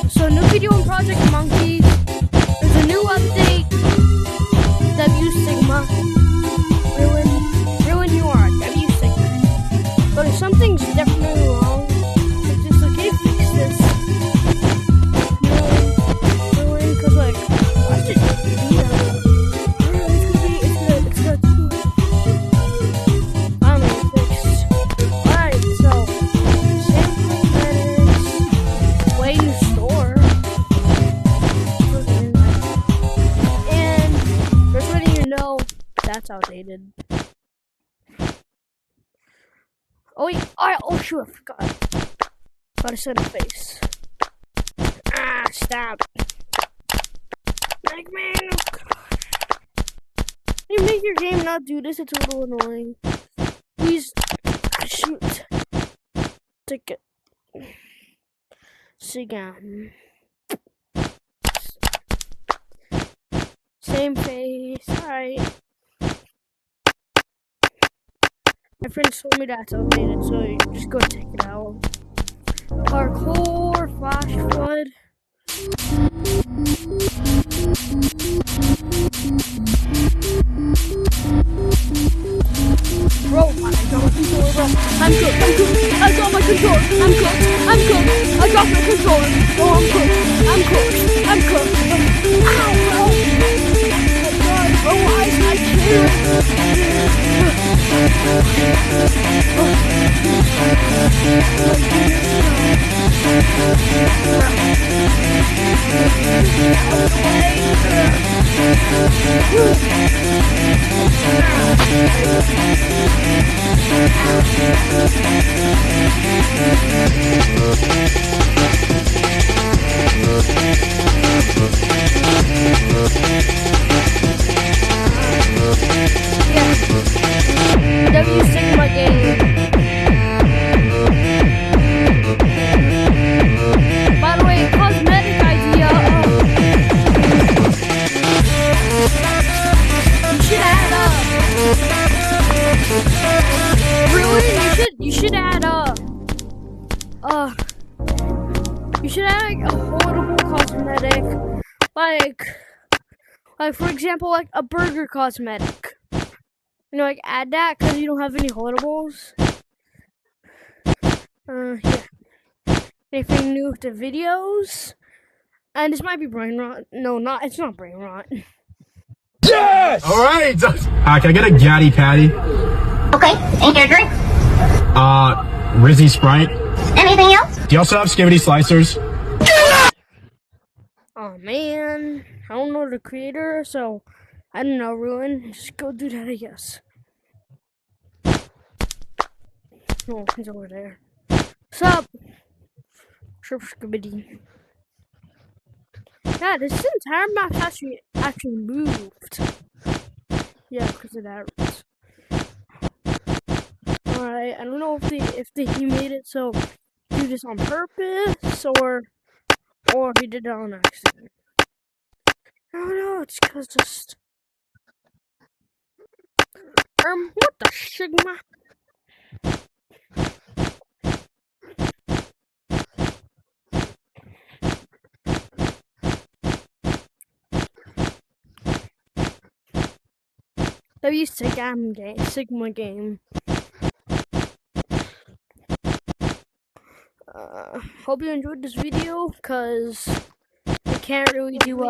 So new video on Project Monkey. There's a new update. W Sigma. Ruin you are. W Sigma. But if something's definitely wrong, it's just okay, fix this. Ruin, because like, watch it. It's good. Finally fixed. Alright, so sample credits, way new store. And just letting you know that's outdated. Oh wait, oh shoot, I forgot. Gotta set a face. Ah, stop. Like, man, oh god. You make your game not do this, it's a little annoying. Please, shoot. Take it. Sigam. Same face, alright. My friends told me that's outdated, so you just go check it out. Parkour, flash flood. Bro, I got my controller, bro. I'm cooked. I got my controller. I'm cooked. I got my controller. Oh, I'm cooked. Ow, bro. Oh my god, bro, I can't. W Sigma game. By the way, cosmetic idea. You should add really? You should add you should add like a horrible cosmetic, like for example, like a burger cosmetic. You know, like add that because you don't have any holdables. Yeah. Anything new with the videos? And this might be brain rot. No, it's not brain rot. Yes! Alright! Can I get a Gaddy Patty? Okay, and your drink? Rizzy Sprite. Anything else? Do you also have Skibidi Slicers? Oh man, I don't know the creator, so I don't know, Ruin. Just go do that, I guess. Oh, he's over there. Sup? Skibidi. Yeah, this entire map actually moved. Yeah, because of that. Alright, I don't know if he made it so do this on purpose or he did it on accident. I don't know, it's cause just what the Sigma? W Sigma game. Hope you enjoyed this video, cause I can't really do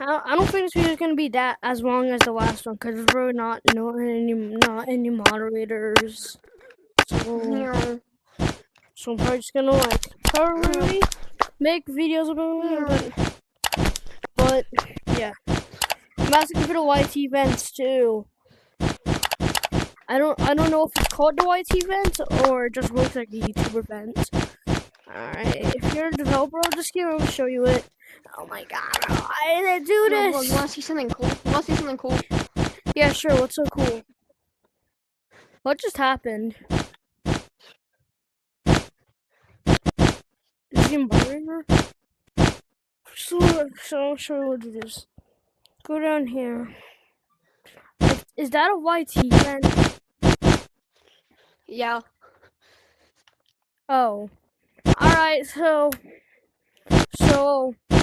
I don't think this video is gonna be that as long as the last one, cause there's really not any moderators. So I'm probably just gonna probably make videos about it, but yeah. I'm asking for the YT events too. I don't know if it's called the YT events or it just looks like the YouTube events. Alright, if you're a developer, I'll just show you it. Oh my god, why did I do this? You wanna see something cool? Yeah, sure, what's so cool? What just happened? Is he bothering her? So I'll show you what to do this. Go down here. Is that a YT event? Yeah. Oh. Alright, so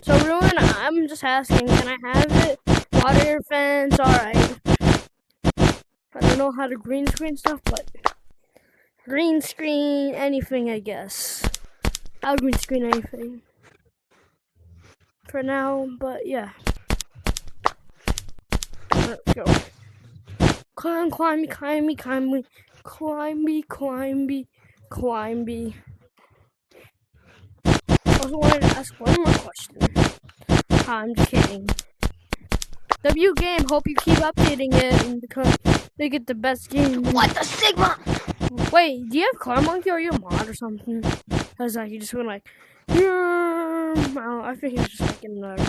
Ruin, I'm just asking, can I have it? Water your fence, alright. I don't know how to green screen stuff, but green screen anything, I guess. I'll green screen anything for now, but yeah. Let's go. Climb. Also wanted to ask one more question. I'm just kidding. W game, hope you keep updating it and make it the best game. What the Sigma? Wait, do you have Car Monkey or you a mod or something? Cause like you just went like, I think he was just like in another.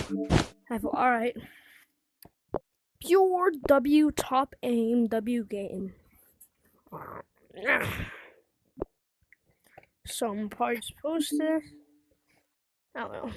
Alright. Pure W top aim W game. So I'm probably supposed to. I don't know.